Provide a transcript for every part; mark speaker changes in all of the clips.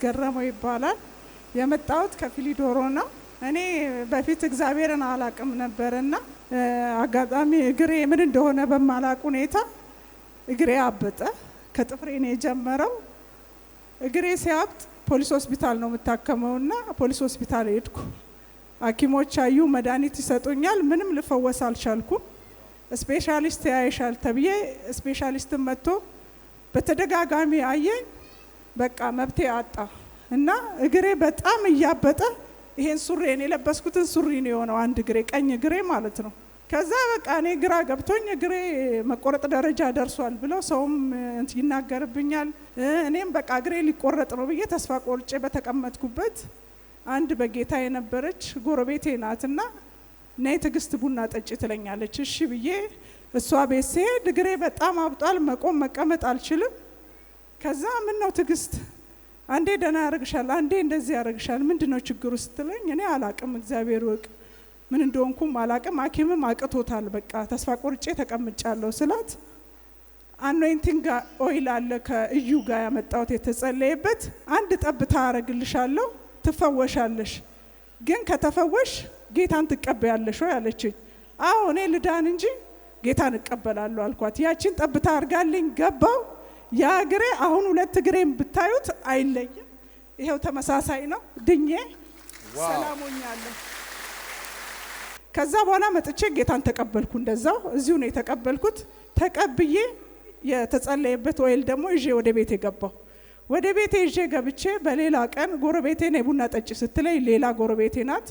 Speaker 1: አስገረመው ይባላል። የመጣሁት ከፊሊዶሮ ነው። እኔ በፊት እግዚአብሔርን አላቅም ነበርና አጋጣሚ እግሬ ምን እንደሆነ በማላቅ ሁኔታ እግሬ አበጠ። ከጥፍሬ ነው የጀመረው። እግሬ ሲያብጥ ፖሊስ ሆስፒታል ነው የምታከመውና ፖሊስ ሆስፒታል ሄድኩ። ሐኪሞች አዩ፣ መድኃኒት ይሰጡኛል። ምንም ልፈወስ አልቻልኩም። ስፔሻሊስት ያይሻል ተብዬ ስፔሻሊስትን መጥቶ በተደጋጋሚ አየኝ። በቃ መብቴ አጣ እና እግሬ በጣም እያበጠ ይሄን ሱሪን የለበስኩትን ሱሪ ነው የሆነው፣ አንድ እግሬ ቀኝ እግሬ ማለት ነው። ከዛ በቃ እኔ ግራ ገብቶኝ እግሬ መቆረጥ ደረጃ ደርሷል ብለው ሰውም ይናገርብኛል። እኔም በቃ እግሬ ሊቆረጥ ነው ብዬ ተስፋ ቆርጬ በተቀመጥኩበት አንድ በጌታ የነበረች ጎረቤቴ ናትና ነይ ትግስት ቡና ጠጪ ትለኛለች። እሺ ብዬ እሷ ቤት ስሄድ እግሬ በጣም አብጧል፣ መቆም መቀመጥ አልችልም። ከዛ ምን ነው ትግስት አንዴ ደህና ያረግሻል፣ አንዴ እንደዚህ ያረግሻል፣ ምንድነው ችግሩ ስትለኝ እኔ አላቅም፣ እግዚአብሔር ወቅ ምን እንደሆንኩም አላቅም፣ ሐኪምም አቅቶታል፣ በቃ ተስፋ ቆርጬ ተቀምጫለሁ ስላት አኖይንቲንግ ኦይል አለ ከእዩ ጋር ያመጣሁት የተጸለየበት፣ አንድ ጠብታ አረግልሻለሁ ትፈወሻለሽ፣ ግን ከተፈወሽ ጌታን ትቀበያለሽ ወይ አለችኝ። አዎ እኔ ልዳን እንጂ ጌታን እቀበላለሁ አልኳት። ያቺን ጠብታ አርጋልኝ ገባው። ያ እግሬ አሁን ሁለት እግሬም ብታዩት አይለይም፣ ይሄው ተመሳሳይ ነው። ድኜ ሰላም ሆኛለሁ። ከዛ በኋላ መጥቼ ጌታን ተቀበልኩ። እንደዛው እዚሁ ነው የተቀበልኩት። ተቀብዬ የተጸለየበት ኦይል ደግሞ ይዤ ወደ ቤቴ ገባሁ። ወደ ቤቴ ይዤ ገብቼ በሌላ ቀን ጎረቤቴ ነው ቡና ጠጪ ስትለኝ፣ ሌላ ጎረቤቴ ናት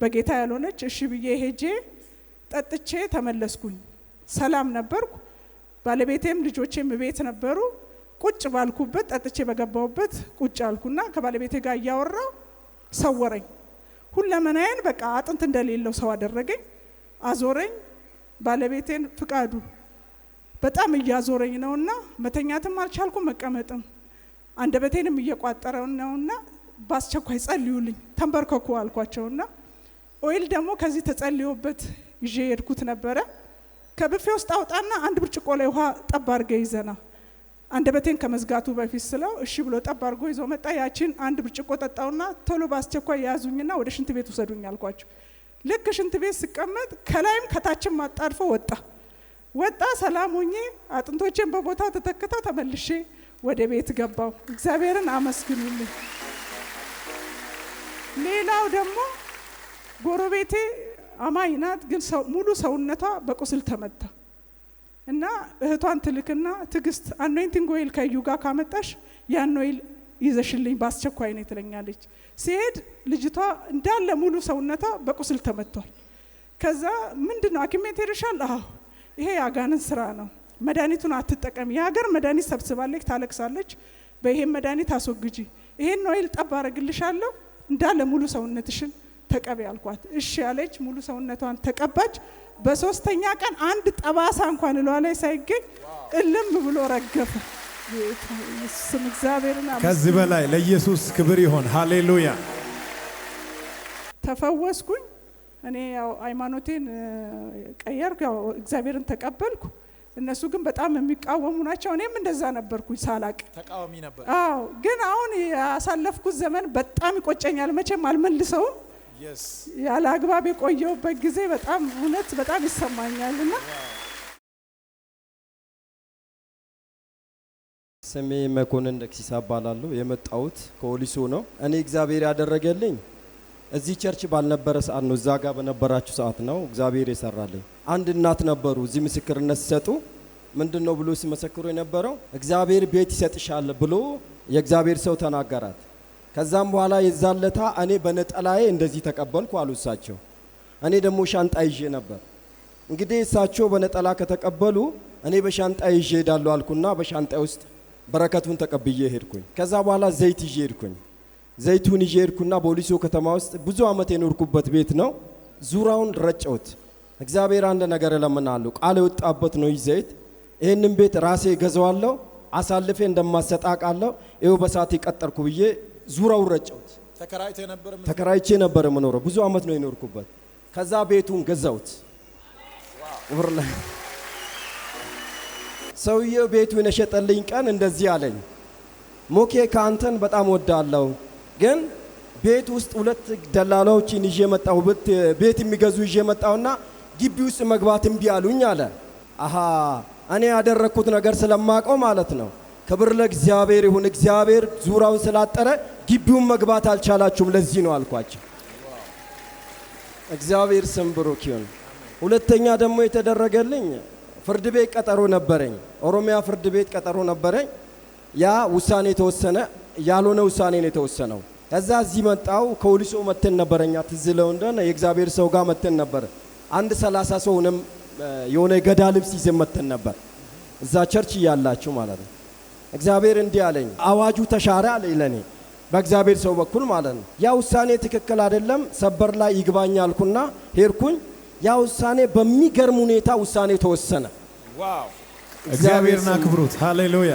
Speaker 1: በጌታ ያልሆነች። እሺ ብዬ ሄጄ ጠጥቼ ተመለስኩኝ። ሰላም ነበርኩ። ባለቤቴም ልጆቼም ቤት ነበሩ። ቁጭ ባልኩበት ጠጥቼ በገባሁበት ቁጭ አልኩና ከባለቤቴ ጋር እያወራው ሰወረኝ። ሁለመናዬን በቃ አጥንት እንደሌለው ሰው አደረገኝ፣ አዞረኝ። ባለቤቴን ፍቃዱ በጣም እያዞረኝ ነውና መተኛትም አልቻልኩም፣ መቀመጥም አንደበቴንም እየቋጠረው ነውና በአስቸኳይ ጸልዩልኝ ተንበርከኩ አልኳቸውና ኦይል ደግሞ ከዚህ ተጸልዮበት ይዤ ሄድኩት ነበረ። ከብፌ ውስጥ አውጣና አንድ ብርጭቆ ላይ ውሃ ጠብ አድርገ ይዘና አንደበቴን ከመዝጋቱ በፊት ስለው እሺ ብሎ ጠብ አድርጎ ይዞ መጣ። ያቺን አንድ ብርጭቆ ጠጣውና ቶሎ በአስቸኳይ ያዙኝና ወደ ሽንት ቤት ውሰዱኝ አልኳቸው። ልክ ሽንት ቤት ስቀመጥ ከላይም ከታችም አጣድፎ ወጣ። ሰላም ሆኜ አጥንቶቼን በቦታው ተተክተው ተመልሼ ወደ ቤት ገባው። እግዚአብሔርን አመስግኑልኝ። ሌላው ደግሞ ጎረቤቴ አማኝ ናት፣ ግን ሙሉ ሰውነቷ በቁስል ተመታ እና እህቷን ትልክና ትግስት አኖይንቲንግ ኦይል ከዩ ጋር ካመጣሽ ያን ኦይል ይዘሽልኝ በአስቸኳይ ነው ትለኛለች። ሲሄድ ልጅቷ እንዳለ ሙሉ ሰውነቷ በቁስል ተመቷል። ከዛ ምንድነው ሐኪም ቤት ሄደሻል? አዎ ይሄ ያጋንን ስራ ነው፣ መድኃኒቱን አትጠቀሚ፣ የሀገር መድኃኒት ሰብስባለች፣ ታለቅሳለች፣ በይሄን መድኃኒት አስወግጂ፣ ይሄን ኦይል ጠብ አረግልሻለሁ እንዳለ ሙሉ ሰውነትሽን ተቀበ ያልኳት። እሺ ያለች፣ ሙሉ ሰውነቷን ተቀባች። በሶስተኛ ቀን አንድ ጠባሳ እንኳን እሏ ላይ ሳይገኝ እልም ብሎ ረገፈ። ስም እግዚአብሔርና
Speaker 2: ከዚህ በላይ ለኢየሱስ ክብር ይሁን። ሃሌሉያ።
Speaker 1: ተፈወስኩኝ። እኔ ያው ሃይማኖቴን ቀየርኩ፣ ያው እግዚአብሔርን ተቀበልኩ። እነሱ ግን በጣም የሚቃወሙ ናቸው። እኔም እንደዛ ነበርኩኝ ሳላቅ
Speaker 2: ተቃዋሚ ነበር።
Speaker 1: አዎ ግን አሁን ያሳለፍኩት ዘመን በጣም ይቆጨኛል፣ መቼም አልመልሰውም። ያለ አግባብ የቆየሁበት ጊዜ በጣም እውነት በጣም ይሰማኛልና
Speaker 3: ስሜ መኮንን ደክሲሳ እባላለሁ። የመጣሁት ከወሊሶ ነው። እኔ እግዚአብሔር ያደረገልኝ እዚህ ቸርች ባልነበረ ሰዓት ነው፣ እዛ ጋር በነበራችሁ ሰዓት ነው እግዚአብሔር የሰራልኝ። አንድ እናት ነበሩ እዚህ ምስክርነት ሲሰጡ ምንድነው ብሎ ሲመሰክሩ የነበረው እግዚአብሔር ቤት ይሰጥሻል ብሎ የእግዚአብሔር ሰው ተናገራት። ከዛም በኋላ የዛለታ እኔ በነጠላዬ እንደዚህ ተቀበልኩ አሉ እሳቸው። እኔ ደግሞ ሻንጣ ይዤ ነበር። እንግዲህ እሳቸው በነጠላ ከተቀበሉ እኔ በሻንጣ ይዤ ሄዳለሁ አልኩና በሻንጣ ውስጥ በረከቱን ተቀብዬ ሄድኩኝ። ከዛ በኋላ ዘይት ይዤ ሄድኩኝ። ዘይቱን ይዤ ሄድኩና በወሊሶ ከተማ ውስጥ ብዙ አመት የኖርኩበት ቤት ነው። ዙራውን ረጨሁት። እግዚአብሔር አንድ ነገር እለምናለሁ፣ ቃል የወጣበት ነው ዘይት። ይህንን ቤት ራሴ ገዛዋለሁ፣ አሳልፌ እንደማሰጣቃለሁ። ይኸው በሳት ይቀጠርኩ ብዬ ዙራው ረጨሁት። ተከራይቼ ነበር የምኖረው፣ ብዙ አመት ነው የኖርኩበት። ከዛ ቤቱን ገዛሁት። ሰውየው ቤቱን የሸጠልኝ ቀን እንደዚህ አለኝ፣ ሞኬ ካንተን በጣም ወዳለሁ፣ ግን ቤት ውስጥ ሁለት ደላላዎችን ይዤ መጣሁ፣ ቤት የሚገዙ ይዤ መጣሁና ግቢ ውስጥ መግባት እምቢ አሉኝ አለ። አሃ እኔ ያደረኩት ነገር ስለማቀው ማለት ነው። ክብር ለእግዚአብሔር ይሁን። እግዚአብሔር ዙራውን ስላጠረ ግቢውን መግባት አልቻላችሁም፣ ለዚህ ነው አልኳቸው። እግዚአብሔር ስም ብሩክ ይሁን። ሁለተኛ ደግሞ የተደረገልኝ ፍርድ ቤት ቀጠሮ ነበረኝ። ኦሮሚያ ፍርድ ቤት ቀጠሮ ነበረኝ። ያ ውሳኔ ተወሰነ፣ ያልሆነ ውሳኔ ነው የተወሰነው። ከዛ እዚህ መጣው። ከወሊሶ መተን ነበረኛ ትዝለው እንደሆነ የእግዚአብሔር ሰው ጋር መተን ነበር። አንድ 30 ሰውንም የሆነ ገዳ ልብስ ይዘን መተን ነበር፣ እዛ ቸርች እያላችሁ ማለት ነው። እግዚአብሔር እንዲህ አለኝ፣ አዋጁ ተሻረ አለኝ ለኔ በእግዚአብሔር ሰው በኩል ማለት ነው። ያ ውሳኔ ትክክል አይደለም፣ ሰበር ላይ ይግባኝ አልኩና ሄድኩኝ። ያ ውሳኔ በሚገርም ሁኔታ ውሳኔ ተወሰነ።
Speaker 2: ዋው! እግዚአብሔርና ክብሩት ሃሌሉያ።